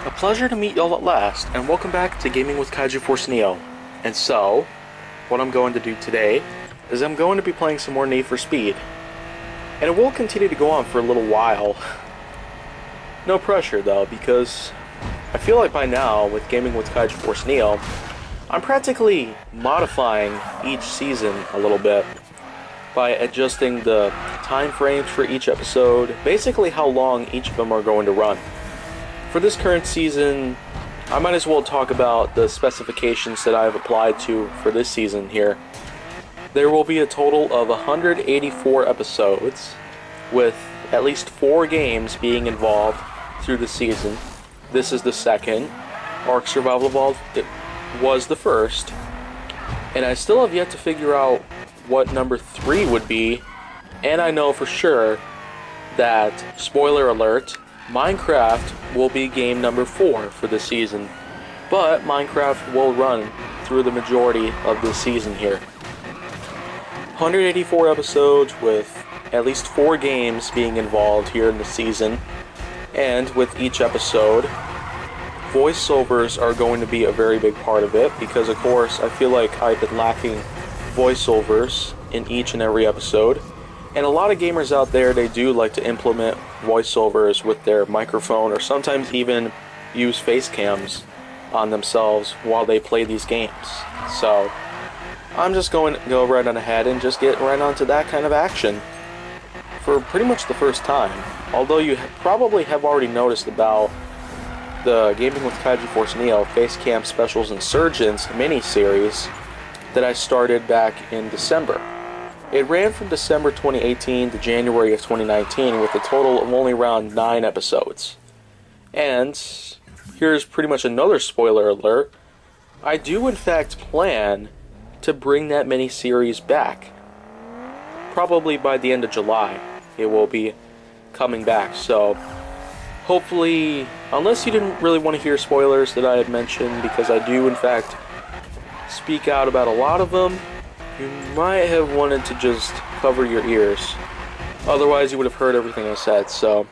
A pleasure to meet y'all at last, and welcome back to Gaming with KaijuForceNeo. And so, what I'm going to do today is I'm going to be playing some more Need for Speed. And it will continue to go on for a little while. No pressure though, because I feel like by now, with Gaming with KaijuForceNeo, I'm practically modifying each season a little bit by adjusting the time frames for each episode, basically how long each of them are going to run. For this current season, I might as well talk about the specifications that I've applied to for this season here. There will be a total of 184 episodes, with at least 4 games being involved through the season. This is the second. Ark Survival Evolved was the first. And I still have yet to figure out what number 3 would be. And I know for sure that, spoiler alert, Minecraft will be game number 4 for this season. But Minecraft will run through the majority of this season here. 184 episodes with at least 4 games being involved here in the season. And with each episode, voiceovers are going to be a very big part of it, because of course I feel like I've been lacking voiceovers in each and every episode. And a lot of gamers out there, they do like to implement voiceovers with their microphone, or sometimes even use face cams on themselves while they play these games. So I'm just going to go right on ahead and just get right onto that kind of action for pretty much the first time. Although you probably have already noticed about the Gaming with KaijuForceNeo Facecam Specials Insurgents mini-series that I started back in December. It ran from December 2018 to January of 2019 with a total of only around 9 episodes. And here's pretty much another spoiler alert. I do in fact plan to bring that mini-series back. Probably by the end of July it will be coming back. So hopefully, unless you didn't really want to hear spoilers that I had mentioned, because I do in fact speak out about a lot of them, you might have wanted to just cover your ears. Otherwise you would have heard everything I said. So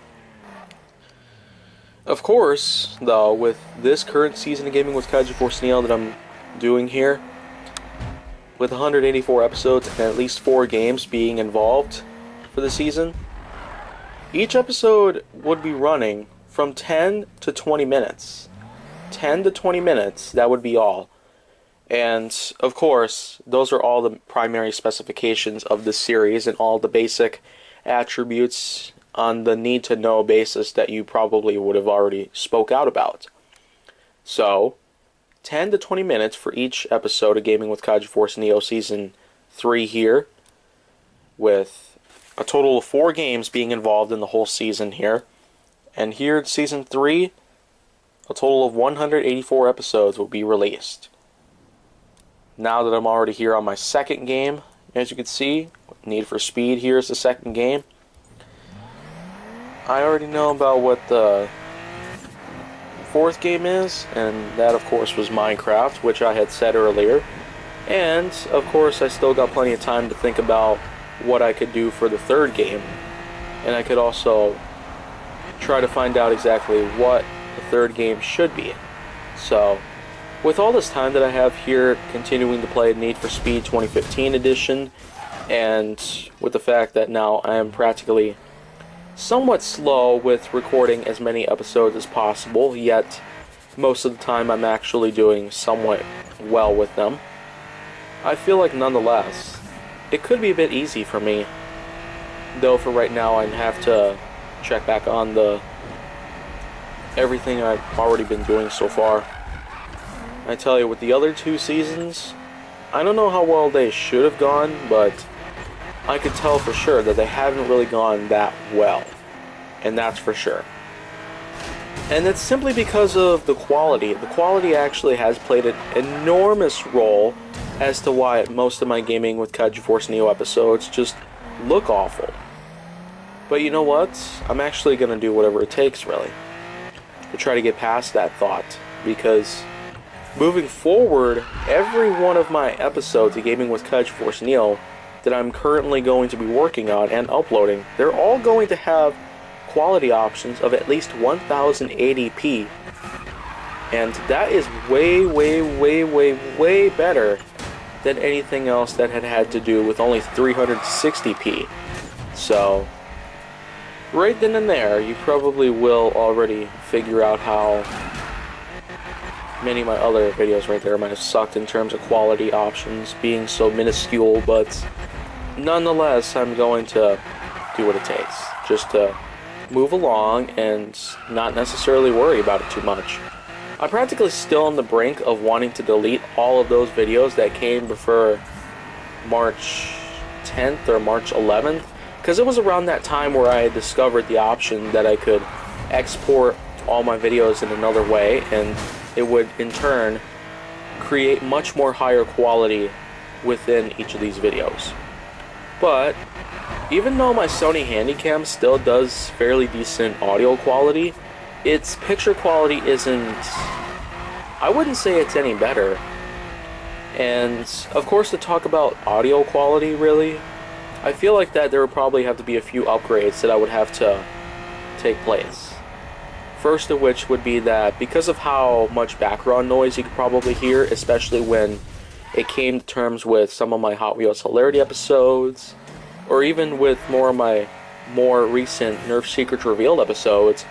of course though, with this current season of Gaming with KaijuForceNeo that I'm doing here, with 184 episodes and at least 4 games being involved for the season, each episode would be running from 10 to 20 minutes. 10 to 20 minutes, that would be all. And of course, those are all the primary specifications of this series and all the basic attributes on the need-to-know basis that you probably would have already spoke out about. So 10 to 20 minutes for each episode of Gaming with KaijuForceNeo Season 3 here, with a total of 4 games being involved in the whole season here. And here in Season 3, a total of 184 episodes will be released. Now that I'm already here on my second game, as you can see, Need for Speed here is the second game. I already know about what the 4th game is, and that of course was Minecraft, which I had said earlier. And of course I still got plenty of time to think about what I could do for the 3rd game, and I could also try to find out exactly what the 3rd game should be. So with all this time that I have here continuing to play Need for Speed 2015 edition, and with the fact that now I am practically somewhat slow with recording as many episodes as possible, yet most of the time I'm actually doing somewhat well with them, I feel like nonetheless it could be a bit easy for me. Though for right now I'd have to check back on everything I've already been doing so far. I tell you, with the other 2 seasons, I don't know how well they should have gone, but I could tell for sure that they haven't really gone that well. And that's for sure. And it's simply because of the quality. The quality actually has played an enormous role as to why most of my Gaming with KaijuForceNeo episodes just look awful. But you know what? I'm actually going to do whatever it takes, really, to try to get past that thought, because moving forward, every one of my episodes of Gaming with KaijuForceNeo that I'm currently going to be working on and uploading, they're all going to have quality options of at least 1080p And that is way, way, way, way, way better than anything else that had to do with only 360p. So, right then and there, you probably will already figure out how many of my other videos right there might have sucked in terms of quality options being so minuscule, but nonetheless, I'm going to do what it takes just to move along and not necessarily worry about it too much. I'm practically still on the brink of wanting to delete all of those videos that came before March 10th or March 11th, because it was around that time where I had discovered the option that I could export all my videos in another way, and it would in turn create much more higher quality within each of these videos. But even though my Sony Handycam still does fairly decent audio quality, its picture quality isn't, I wouldn't say it's any better. And of course, to talk about audio quality really, I feel like that there would probably have to be a few upgrades that I would have to take place. First of which would be that because of how much background noise you could probably hear, especially when it came to terms with some of my Hot Wheels Hilarity episodes, or even with more of my more recent Nerf Secrets Revealed episodes,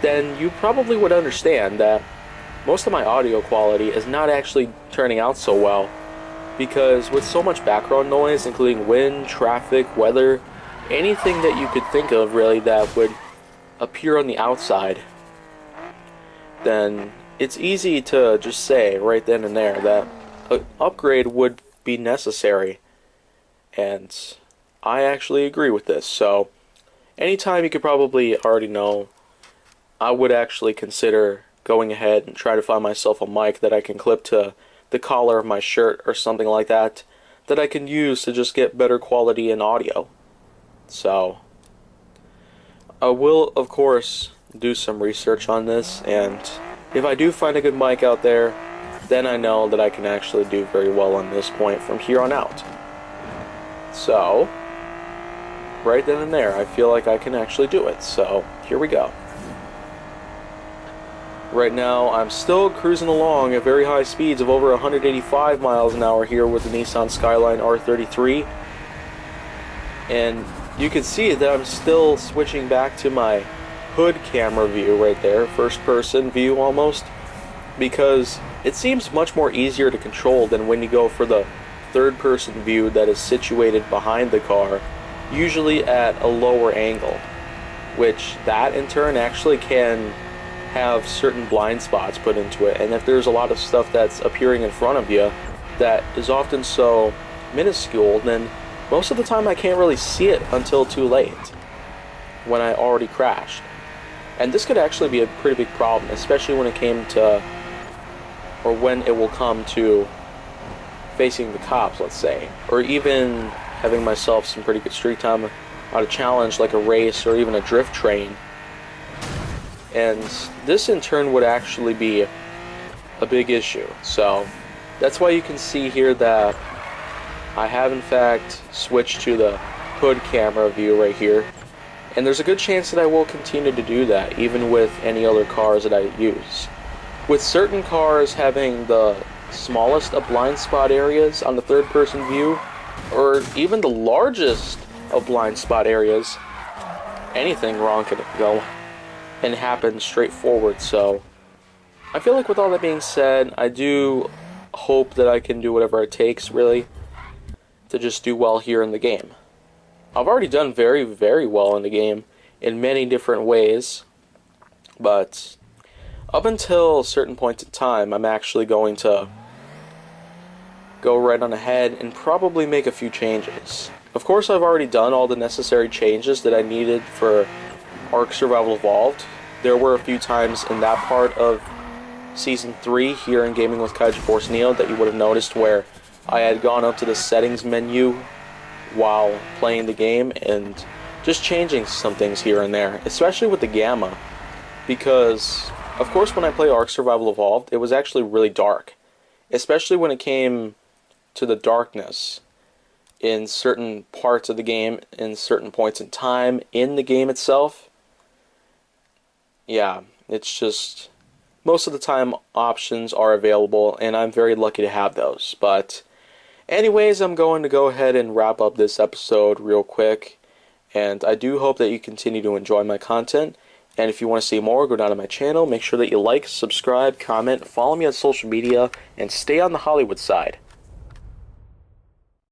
then you probably would understand that most of my audio quality is not actually turning out so well, because with so much background noise, including wind, traffic, weather, anything that you could think of really that would appear on the outside, then it's easy to just say right then and there that an upgrade would be necessary. And I actually agree with this. So anytime, you could probably already know, I would actually consider going ahead and try to find myself a mic that I can clip to the collar of my shirt or something like that, that I can use to just get better quality in audio. So I will, of course, do some research on this, and if I do find a good mic out there, then I know that I can actually do very well on this point from here on out. So, right then and there, I feel like I can actually do it. So, here we go. Right now, I'm still cruising along at very high speeds of over 185 miles an hour here with the Nissan Skyline R33. And you can see that I'm still switching back to my hood camera view right there, first person view almost, because it seems much more easier to control than when you go for the third person view that is situated behind the car, usually at a lower angle, which that in turn actually can have certain blind spots put into it. And if there's a lot of stuff that's appearing in front of you that is often so minuscule, then most of the time I can't really see it until too late, when I already crashed. And this could actually be a pretty big problem, especially when it came to, or when it will come to facing the cops, let's say, or even having myself some pretty good street time on a challenge like a race or even a drift train. And this in turn would actually be a big issue. So that's why you can see here that I have in fact switched to the hood camera view right here. And there's a good chance that I will continue to do that, even with any other cars that I use. With certain cars having the smallest of blind spot areas on the third person view, or even the largest of blind spot areas, anything wrong could go and happen straightforward. So I feel like with all that being said, I do hope that I can do whatever it takes really to just do well here in the game. I've already done very, very well in the game in many different ways, but up until certain points in time, I'm actually going to go right on ahead and probably make a few changes. Of course, I've already done all the necessary changes that I needed for Ark Survival Evolved. There were a few times in that part of Season 3 here in Gaming with KaijuForceNeo that you would have noticed where I had gone up to the settings menu while playing the game and just changing some things here and there, especially with the gamma, because of course when I play Ark Survival Evolved, it was actually really dark, especially when it came to the darkness in certain parts of the game, in certain points in time in the game itself. Yeah, it's just most of the time options are available, and I'm very lucky to have those. But anyways, I'm going to go ahead and wrap up this episode real quick, and I do hope that you continue to enjoy my content. And if you want to see more, go down to my channel. Make sure that you like, subscribe, comment, follow me on social media, and stay on the Hollywood side.